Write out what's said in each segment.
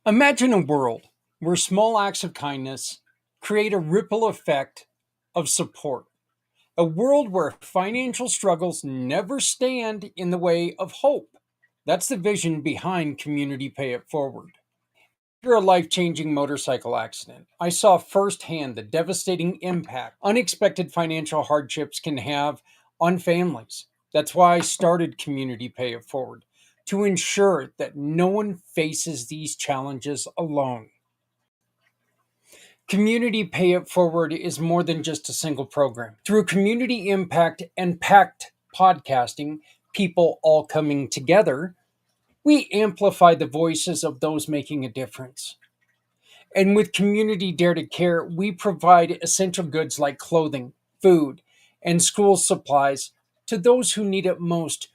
Imagine a world where small acts of kindness create a ripple effect of support. A world where financial struggles never stand in the way of hope. That's the vision behind Community Pay It Forward. After a life changing motorcycle accident, I saw firsthand the devastating impact unexpected financial hardships can have on families. That's why I started Community Pay It Forward, to ensure that no one faces these challenges alone. Community Pay It Forward is more than just a single program. Through community impact and packed podcasting, people all coming together, we amplify the voices of those making a difference. And with Community Dare to Care, we provide essential goods like clothing, food, and school supplies to those who need it most,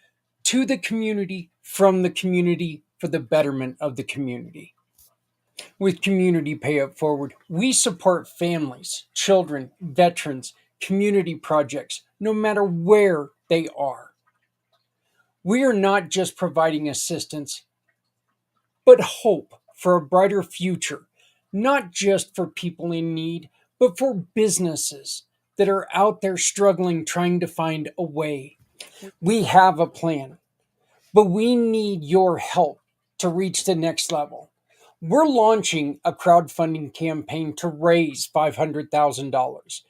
to the community, from the community, for the betterment of the community. With Community Pay It Forward, we support families, children, veterans, community projects, no matter where they are. We are not just providing assistance, but hope for a brighter future, not just for people in need, but for businesses that are out there struggling, trying to find a way. We have a plan, but we need your help to reach the next level. We're launching a crowdfunding campaign to raise $500,000.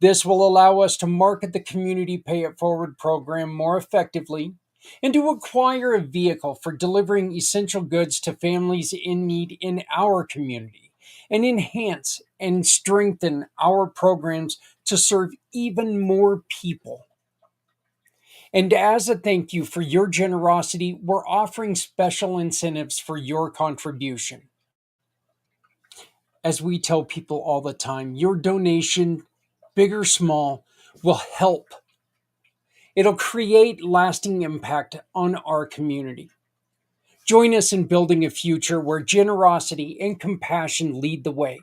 This will allow us to market the Community Pay It Forward program more effectively and to acquire a vehicle for delivering essential goods to families in need in our community and enhance and strengthen our programs to serve even more people. And as a thank you for your generosity, we're offering special incentives for your contribution. As we tell people all the time, your donation, big or small, will help. It'll create lasting impact on our community. Join us in building a future where generosity and compassion lead the way.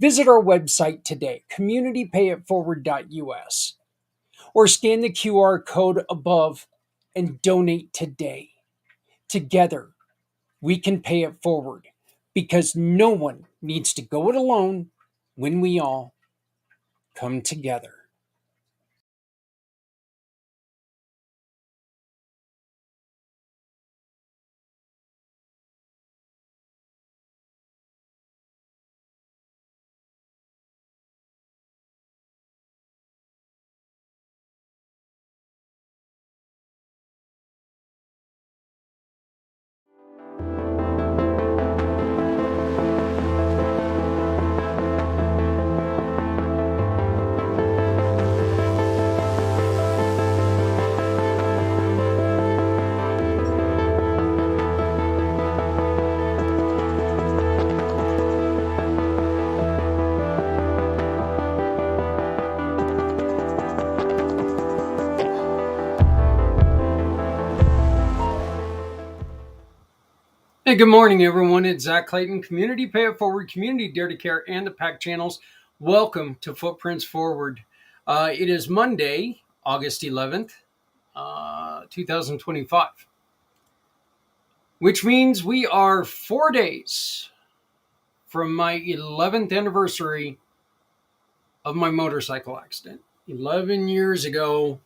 Visit our website today, communitypayitforward.us, or scan the QR code above and donate today. Together, we can pay it forward because no one needs to go it alone when we all come together. Hey, good morning, everyone. It's Zak Clayton, Community Pay It Forward, Community Dare to Care, and the PAC channels. Welcome to Footprints Forward. It is Monday, August 11th, 2025, which means we are 4 days from my 11th anniversary of my motorcycle accident. 11 years ago,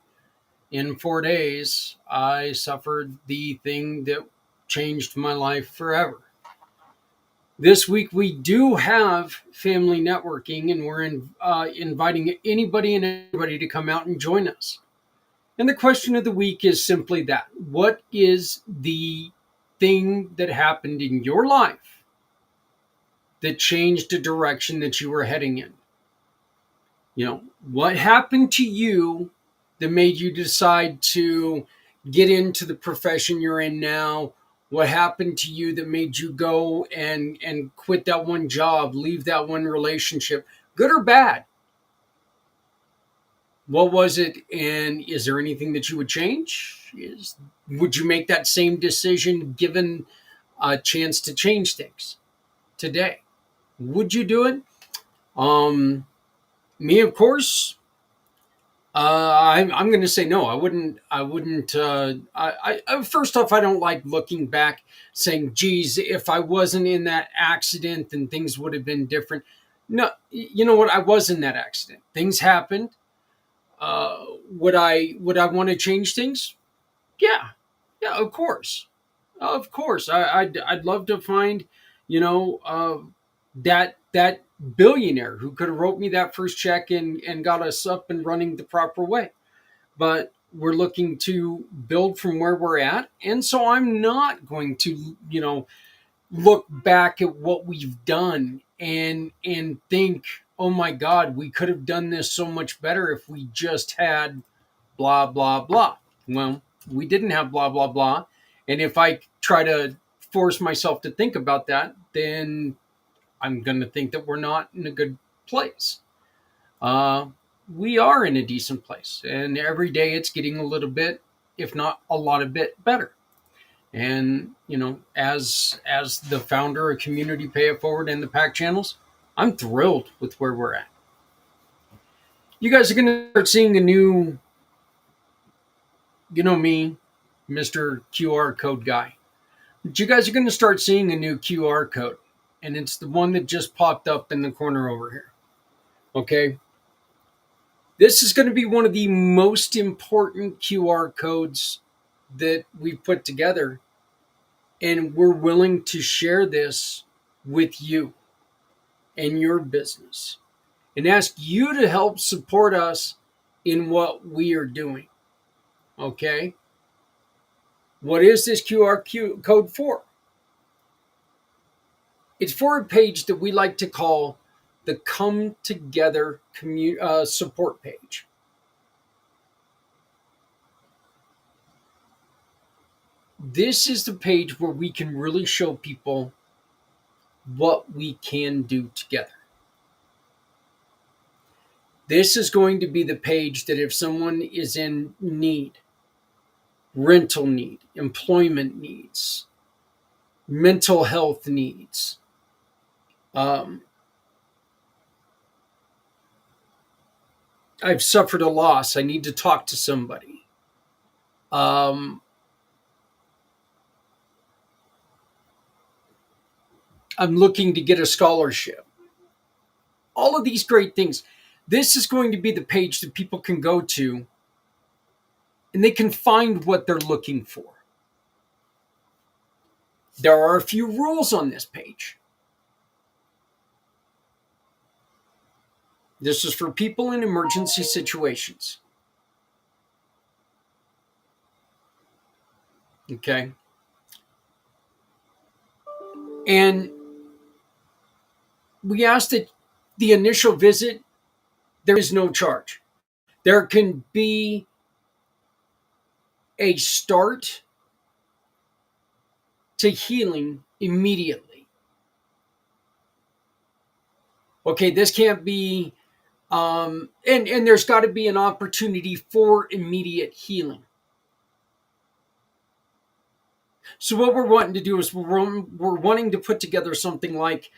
in 4 days, I suffered the thing that changed my life forever. This week we do have family networking, and we're inviting anybody and everybody to come out and join us. And the question of the week is simply that: what is the thing that happened in your life that changed the direction that you were heading in? What happened to you that made you decide to get into the profession you're in now? What happened to you that made you go and quit that one job, leave that one relationship, good or bad? What was it, and is there anything that you would change? Would you make that same decision given a chance to change things today? Would you do it? Me, of course, I'm going to say no. I wouldn't. I wouldn't. First off, I don't like looking back, saying, "Geez, if I wasn't in that accident, then things would have been different." No, you know what? I was in that accident. Things happened. Would I want to change things? Yeah, yeah, of course. I'd love to find, that billionaire who could have wrote me that first check and got us up and running the proper way. But we're looking to build from where we're at, and so I'm not going to, look back at what we've done and think, oh my God, we could have done this so much better if we just had blah blah blah. Well, we didn't have blah blah blah, and if I try to force myself to think about that, then I'm going to think that we're not in a good place. uh, we are in a decent place, and every day it's getting a little bit, if not a lot of bit better. And as the founder of Community Pay It Forward and the Pack Channels, I'm thrilled with where we're at. You guys are going to start seeing a new, me, Mr. QR code guy. But you guys are going to start seeing a new QR code, and it's the one that just popped up in the corner over here. Okay. This is going to be one of the most important QR codes that we've put together, and we're willing to share this with you and your business and ask you to help support us in what we are doing. Okay? What is this QR code for? It's for a page that we like to call the Come Together support page. This is the page where we can really show people what we can do together. This is going to be the page that if someone is in need, rental need, employment needs, mental health needs, I've suffered a loss, I need to talk to somebody. I'm looking to get a scholarship. All of these great things. This is going to be the page that people can go to and they can find what they're looking for. There are a few rules on this page. This is for people in emergency situations. Okay. And we ask that the initial visit, there is no charge. There can be a start to healing immediately. Okay, this can't be, and there's got to be an opportunity for immediate healing. So what we're wanting to do is we're wanting to put together something like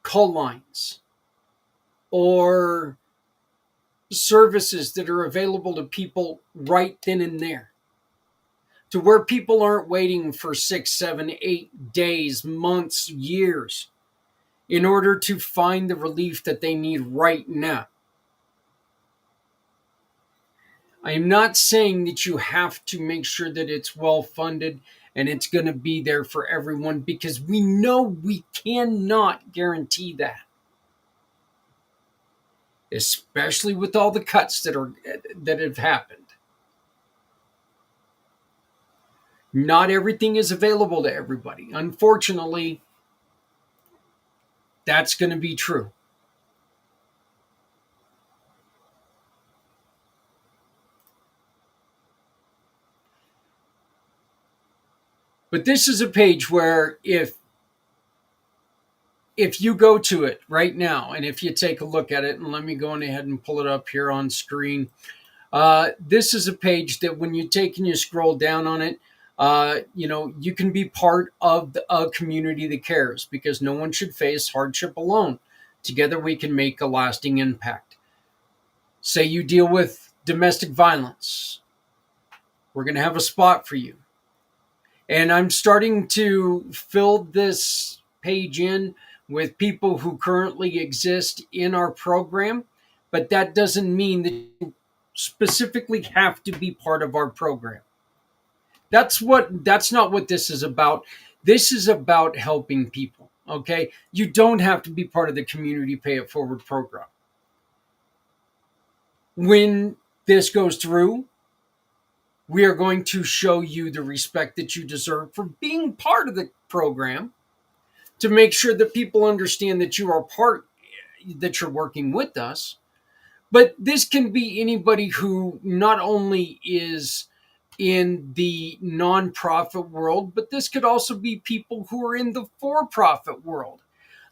call lines or services that are available to people right then and there, to where people aren't waiting for 6, 7, 8 days, months, years in order to find the relief that they need right now. I am not saying that you have to make sure that it's well funded and it's going to be there for everyone, because we know we cannot guarantee that, especially with all the cuts that have happened. Not everything is available to everybody. Unfortunately, that's going to be true. But this is a page where if you go to it right now, and if you take a look at it, and let me go on ahead and pull it up here on screen. This is a page that when you take and you scroll down on it, you can be part of a community that cares, because no one should face hardship alone. Together we can make a lasting impact. Say you deal with domestic violence. We're going to have a spot for you. And I'm starting to fill this page in with people who currently exist in our program, but that doesn't mean that you specifically have to be part of our program. That's not what this is about. This is about helping people. Okay? You don't have to be part of the Community Pay It Forward program. When this goes through, we are going to show you the respect that you deserve for being part of the program, to make sure that people understand that you are part, that you're working with us. But this can be anybody who not only is in the nonprofit world, but this could also be people who are in the for-profit world.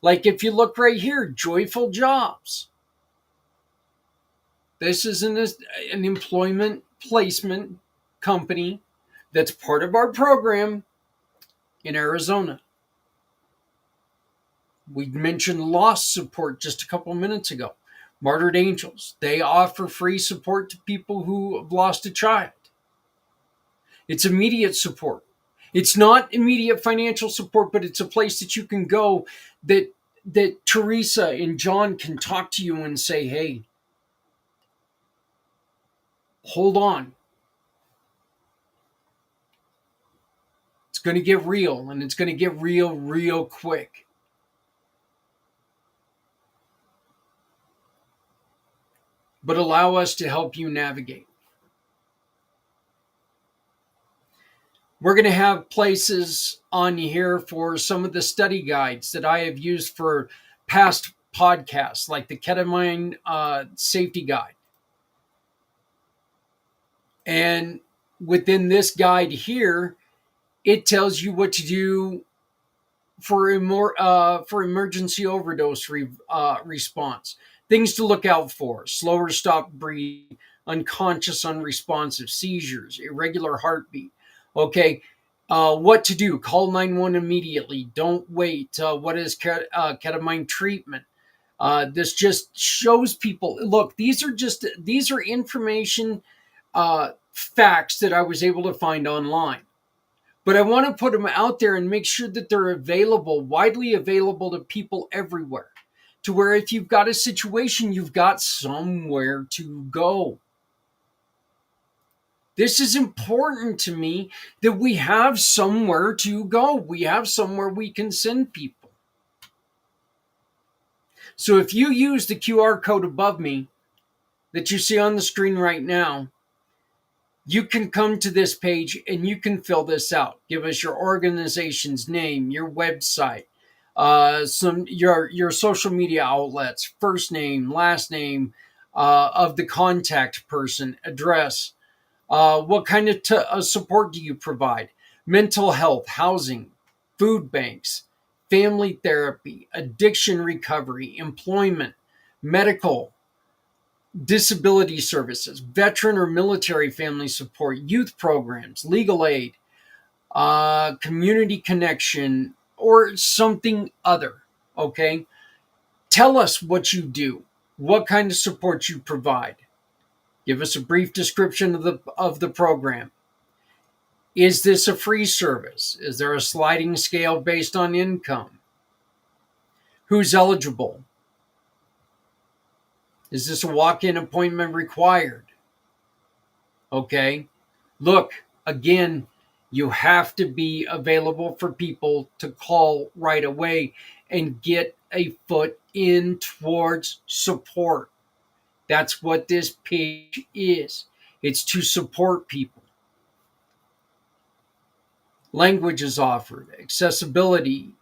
Like if you look right here, Joyful Jobs. This is an employment placement company that's part of our program in Arizona. We mentioned loss support just a couple minutes ago. Martyred Angels, they offer free support to people who have lost a child. It's immediate support. It's not immediate financial support, but it's a place that you can go, that Teresa and John can talk to you and say, hey, hold on. It's going to get real, and it's going to get real, real quick. But allow us to help you navigate. We're going to have places on here for some of the study guides that I have used for past podcasts, like the ketamine safety guide. And within this guide here, it tells you what to do for emergency overdose response. Things to look out for: slower stop breathing, unconscious unresponsive, seizures, irregular heartbeat. Okay, what to do: call 911 immediately. Don't wait. What is ketamine treatment? This just shows people. Look, these are information, facts that I was able to find online. But I want to put them out there and make sure that they're available, widely available to people everywhere, to where if you've got a situation, you've got somewhere to go. This is important to me, that we have somewhere to go. We have somewhere we can send people. So if you use the QR code above me that you see on the screen right now, you can come to this page and you can fill this out. Give us your organization's name, your website, your social media outlets, first name, last name of the contact person, address. What kind of support do you provide? Mental health, housing, food banks, family therapy, addiction recovery, employment, medical, disability services, veteran or military family support, youth programs, legal aid, community connection, or something other. Okay? Tell us what you do, what kind of support you provide. Give us a brief description of the program. Is this a free service? Is there a sliding scale based on income? Who's eligible? Is this a walk-in appointment required? Okay. Look, again, you have to be available for people to call right away and get a foot in towards support. That's what this page is. It's to support people. Language is offered, accessibility,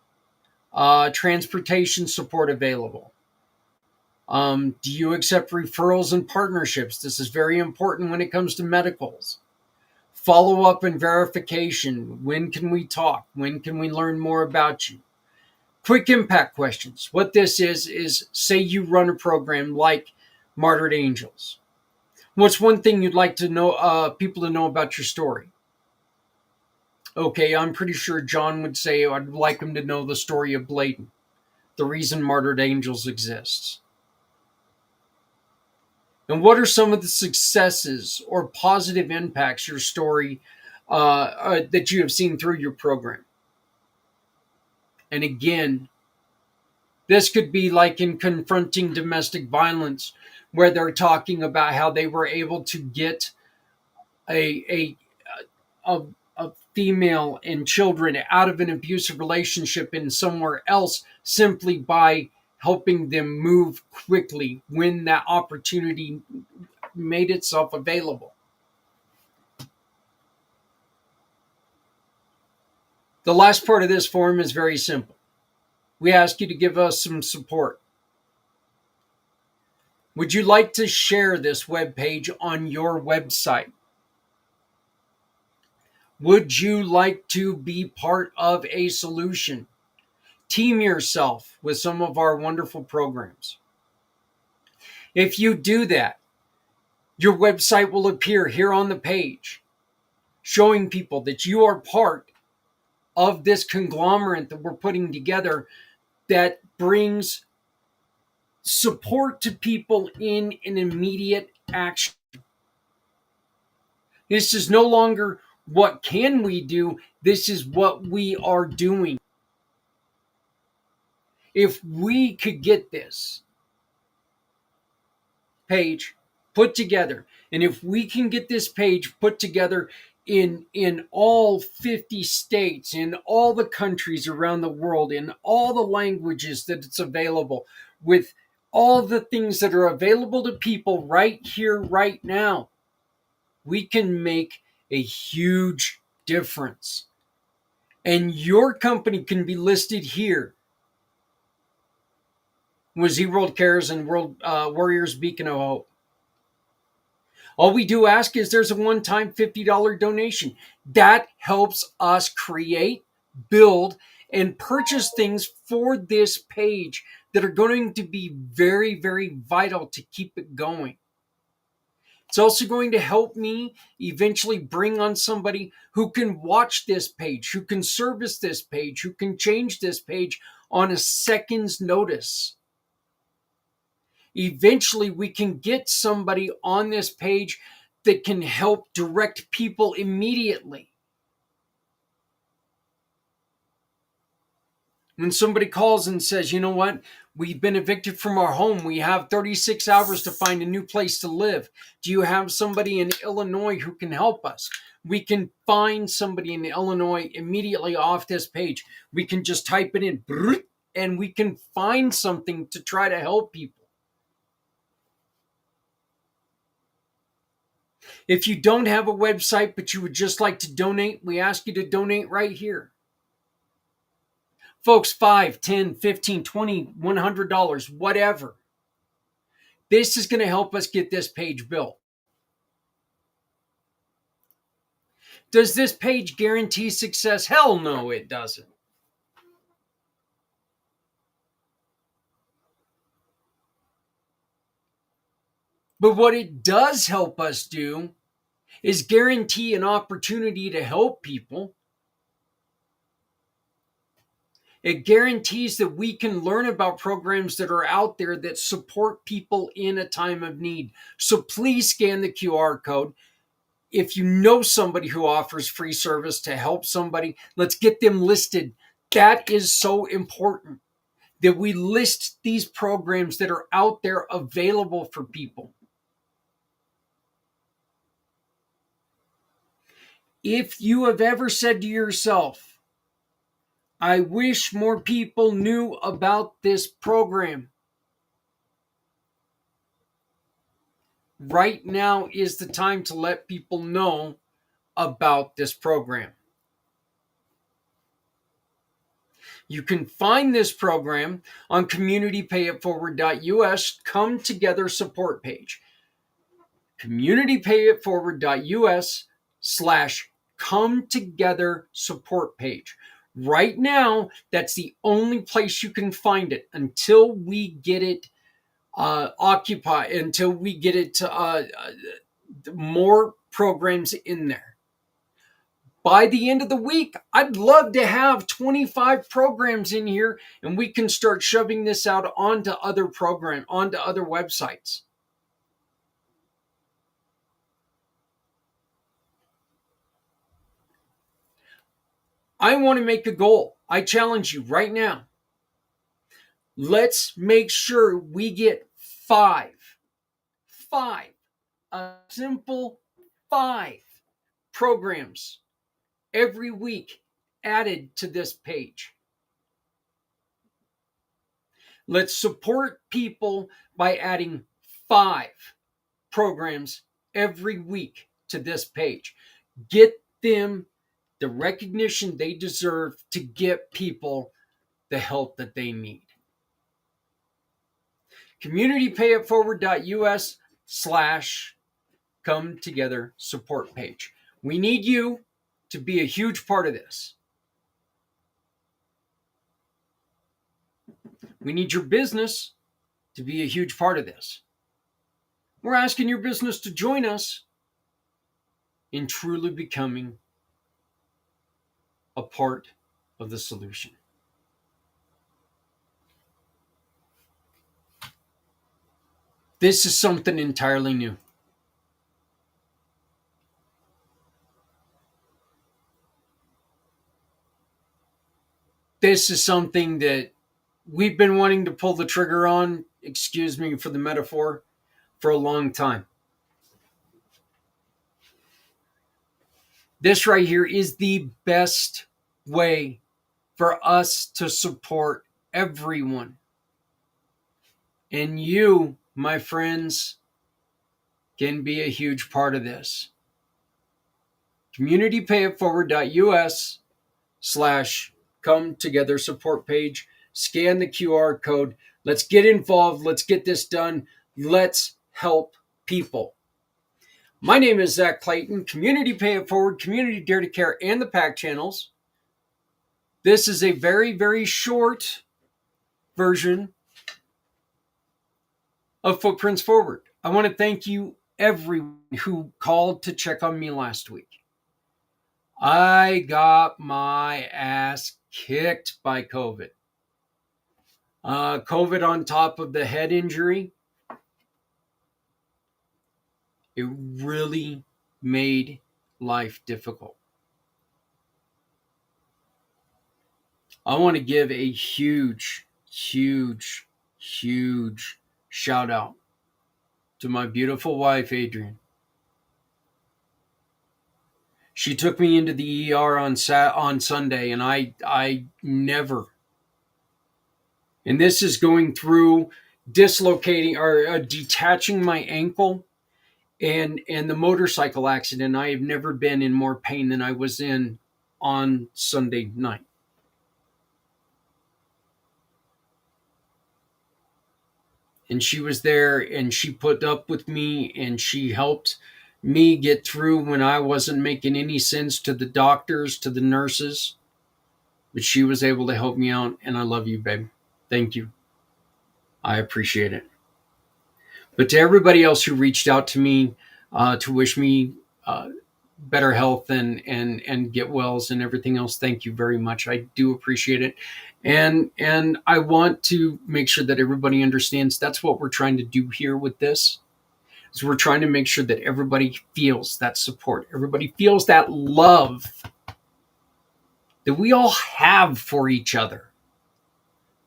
transportation support available. Do you accept referrals and partnerships? This is very important when it comes to medicals. Follow up and verification. When can we talk? When can we learn more about you? Quick impact questions. What this is say you run a program like Martyred Angels. What's one thing you'd like to know, people to know about your story? Okay, I'm pretty sure John would say I'd like him to know the story of Bladen, the reason Martyred Angels exists. And what are some of the successes or positive impacts your story that you have seen through your program? And again, this could be like in confronting domestic violence, where they're talking about how they were able to get a a, a female and children out of an abusive relationship in somewhere else simply by helping them move quickly when that opportunity made itself available. The last part of this form is very simple. We ask you to give us some support. Would you like to share this web page on your website? Would you like to be part of a solution? Team yourself with some of our wonderful programs. If you do that, your website will appear here on the page, showing people that you are part of this conglomerate that we're putting together that brings support to people in an immediate action. This is no longer what can we do, this is what we are doing. If we could get this page put together, and if we can get this page put together in all 50 states, in all the countries around the world, in all the languages that it's available, with all the things that are available to people right here, right now, we can make a huge difference. And your company can be listed here with Z World Cares and World Warriors Beacon of Hope. All we do ask is there's a one-time $50 donation. That helps us create, build, and purchase things for this page that are going to be very, very vital to keep it going. It's also going to help me eventually bring on somebody who can watch this page, who can service this page, who can change this page on a second's notice. Eventually, we can get somebody on this page that can help direct people immediately. When somebody calls and says, you know what, we've been evicted from our home, we have 36 hours to find a new place to live. Do you have somebody in Illinois who can help us? We can find somebody in Illinois immediately off this page. We can just type it in and we can find something to try to help people. If you don't have a website but you would just like to donate, we ask you to donate right here. Folks, $5, $10, $15, $20, $100, whatever. This is going to help us get this page built. Does this page guarantee success? Hell no, it doesn't. But what it does help us do is guarantee an opportunity to help people. It guarantees that we can learn about programs that are out there that support people in a time of need. So please scan the QR code. If you know somebody who offers free service to help somebody, let's get them listed. That is so important that we list these programs that are out there available for people. If you have ever said to yourself, I wish more people knew about this program, right now is the time to let people know about this program. You can find this program on communitypayitforward.us Come Together support page. communitypayitforward.us/Come Together support page. Right now, that's the only place you can find it until we get it occupied, until we get it more programs in there. By the end of the week, I'd love to have 25 programs in here and we can start shoving this out onto other websites. I want to make a goal. I challenge you right now. Let's make sure we get five, a simple five programs every week added to this page. Let's support people by adding five programs every week to this page. Get them the recognition they deserve to get people the help that they need. communitypayitforward.us/come together support page. We need you to be a huge part of this. We need your business to be a huge part of this. We're asking your business to join us in truly becoming a part of the solution. This is something entirely new. This is something that we've been wanting to pull the trigger on, excuse me for the metaphor, for a long time. This right here is the best way for us to support everyone. And you, my friends, can be a huge part of this. communitypayitforward.us/come together support page. Scan the QR code. Let's get involved. Let's get this done. Let's help people. My name is Zak Clayton, Community Pay It Forward, Community Dare to Care, and the PAC channels. This is a very, very short version of Footprints Forward. I want to thank you, everyone who called to check on me last week. I got my ass kicked by COVID. COVID on top of the head injury. It really made life difficult. I want to give a huge, huge, huge shout out to my beautiful wife, Adrienne. She took me into the ER on Sunday, and I never. And this is going through dislocating or detaching my ankle and the motorcycle accident. I have never been in more pain than I was in on Sunday night. And she was there, and she put up with me, and she helped me get through when I wasn't making any sense to the doctors, to the nurses. But she was able to help me out, and I love you, babe. Thank you. I appreciate it. But to everybody else who reached out to me to wish me better health and get wells and everything else, thank you very much. I do appreciate it. And I want to make sure that everybody understands that's what we're trying to do here with this. So we're trying to make sure that everybody feels that support. Everybody feels that love that we all have for each other.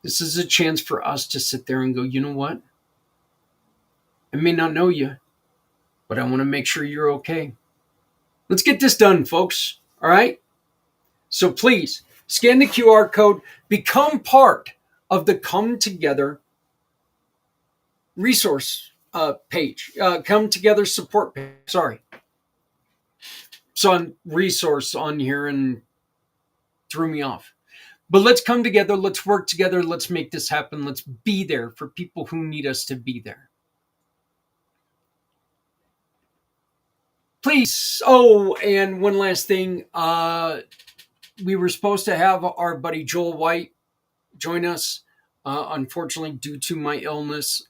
This is a chance for us to sit there and go, you know what? I may not know you, but I want to make sure you're okay. Let's get this done, folks. All right? So please, scan the QR code. Become part of the Come Together resource page. Come Together support page. Sorry. Saw resource on here and threw me off. But let's come together. Let's work together. Let's make this happen. Let's be there for people who need us to be there. Please. Oh, and one last thing. We were supposed to have our buddy Joel White join us. Unfortunately, due to my illness,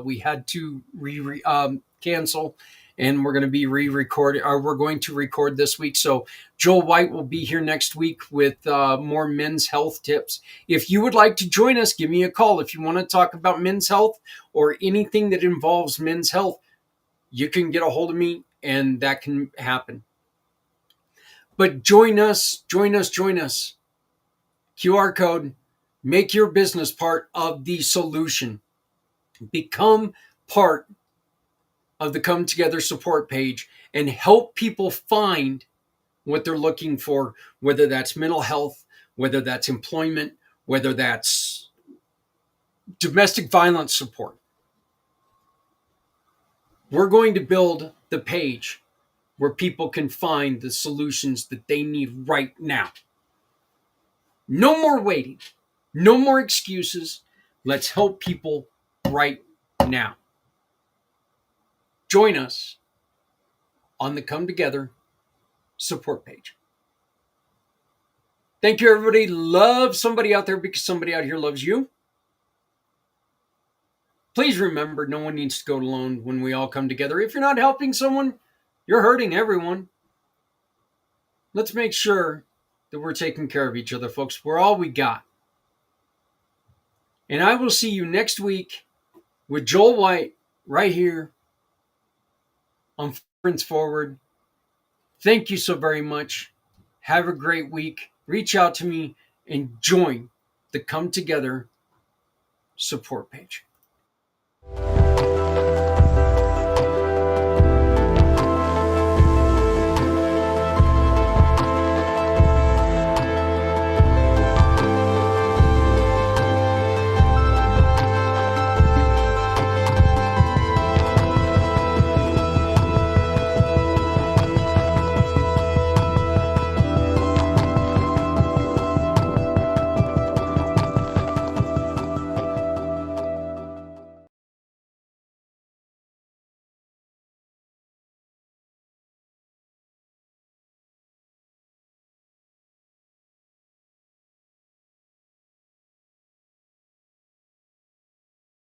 we had to cancel, and we're going to be re-recording, or we're going to record this week. So Joel White will be here next week with more men's health tips. If you would like to join us, give me a call. If you want to talk about men's health or anything that involves men's health, you can get a hold of me, and that can happen. But join us, join us, join us. QR code, make your business part of the solution. Become part of the Come Together support page and help people find what they're looking for, whether that's mental health, whether that's employment, whether that's domestic violence support. We're going to build the page where people can find the solutions that they need right now. No more waiting. No more excuses. Let's help people right now. Join us on the Come Together support page. Thank you, everybody. Love somebody out there because somebody out here loves you. Please remember, no one needs to go alone when we all come together. If you're not helping someone, you're hurting everyone. Let's make sure that we're taking care of each other, folks. We're all we got. And I will see you next week with Joel White right here on Friends Forward. Thank you so very much. Have a great week. Reach out to me and join the Come Together support page.